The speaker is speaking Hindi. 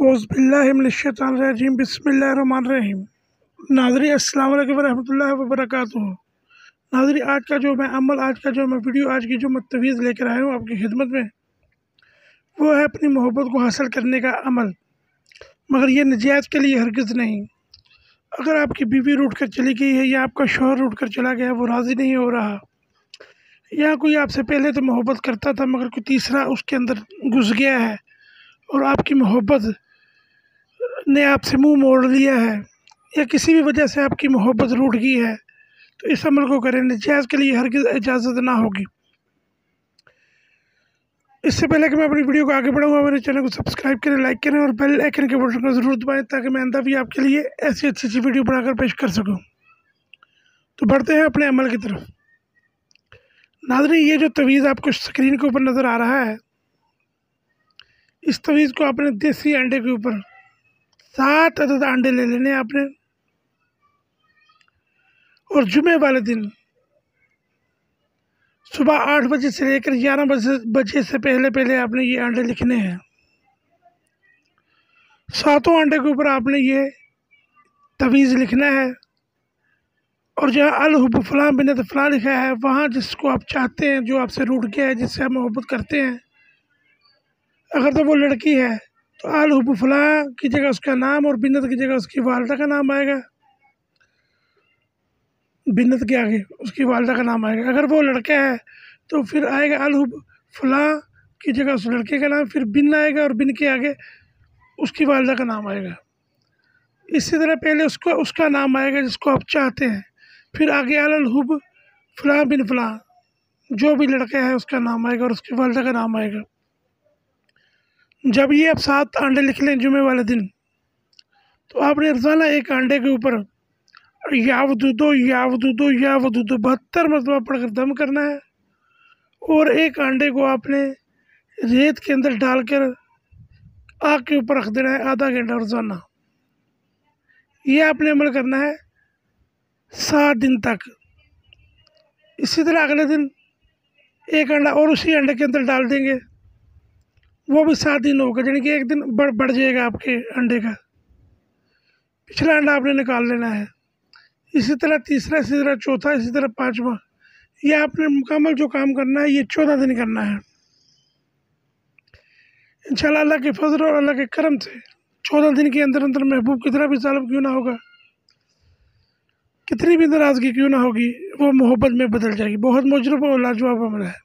औज़ुबिल्लाहिमिनश्शैतानिर्रजीम बिस्मिल्लाहिर्रहमानिर्रहीम। नाज़रीन अस्सलाम वालेकुम रहमतुल्लाहि व बरकातुहू। नाज़रीन आज का जो मैं वीडियो आज की जो मैं तवीज़ लेकर आया हूँ आपकी खिदमत में, वो है अपनी मोहब्बत को हासिल करने का अमल, मगर ये नजायज़ के लिए हरगिज़ नहीं। अगर आपकी बीवी रूठ कर चली गई है या आपका शौहर रूठ कर चला गया, वो राज़ी नहीं हो रहा, या कोई आपसे पहले तो मोहब्बत करता था मगर कोई तीसरा उसके अंदर घुस गया है और आपकी मोहब्बत ने आपसे मुंह मोड़ लिया है, या किसी भी वजह से आपकी मोहब्बत रूठ गई है, तो इस अमल को करें, नजायज़ के लिए हरगिज़ इजाज़त ना होगी। इससे पहले कि मैं अपनी वीडियो को आगे बढ़ाऊँगा, मेरे चैनल को सब्सक्राइब करें, लाइक करें और बेल आइकन के बटन को ज़रूर दबाएं, ताकि मैं आइंदा भी आपके लिए ऐसी अच्छी वीडियो बनाकर पेश कर सकूँ। तो बढ़ते हैं अपने अमल की तरफ। नाज़रीन, ये जो तवीज़ आपको स्क्रीन के ऊपर नज़र आ रहा है, इस तवीज़ को आपने देसी अंडे के ऊपर 7 अदद अंडे ले लेने आपने, और जुमे वाले दिन सुबह 8 बजे से लेकर 11 बजे से पहले आपने ये अंडे लिखने हैं। 7 अंडे के ऊपर आपने ये तवीज़ लिखना है, और जहाँ अल हुब फलां बिनत फलां लिखा है, वहाँ जिसको आप चाहते हैं, जो आपसे रूठ गया है, जिससे आप मोहब्बत करते हैं, अगर तो वो लड़की है तो अल हुब फलां की जगह उसका नाम और बिन्नत की जगह उसकी वालदा का नाम आएगा, बिन्नत के आगे उसकी वालदा का नाम आएगा। अगर वो लड़का है तो फिर आएगा अल हुब फलां की जगह उस लड़के का नाम, फिर बिन आएगा और बिन के आगे उसकी वालदा का नाम आएगा। इसी तरह पहले उसका नाम आएगा जिसको आप चाहते हैं, फिर आगे अल हुब फलां बिन फलां, जो भी लड़का है उसका नाम आएगा और उसकी वालदा का नाम आएगा। जब ये आप 7 अंडे लिख लें जुमे वाले दिन, तो आपने रोज़ाना एक अंडे के ऊपर यावदूदो 72 मरतबा पढ़कर दम करना है, और एक अंडे को आपने रेत के अंदर डालकर आग के ऊपर रख देना है आधा घंटा रोज़ाना। ये आपने अमल करना है 7 दिन तक। इसी तरह अगले दिन एक अंडा और उसी अंडे के अंदर डाल देंगे, वो भी 7 दिन होगा, यानी कि एक दिन बढ़ जाएगा आपके अंडे का। पिछला अंडा आपने निकाल लेना है। इसी तरह तीसरा, इसी तरह चौथा, इसी तरह 5वां। ये आपने मुकम्मल जो काम करना है ये 14 दिन करना है। इंशाल्लाह अल्लाह के फजल और अल्लाह के करम से 14 दिन के अंदर अंदर महबूब कितना भी जालिम क्यों ना होगा, कितनी भी नाराज़गी क्यों ना होगी, वो मोहब्बत में बदल जाएगी। बहुत मुजरब और लाजवाब अमल है।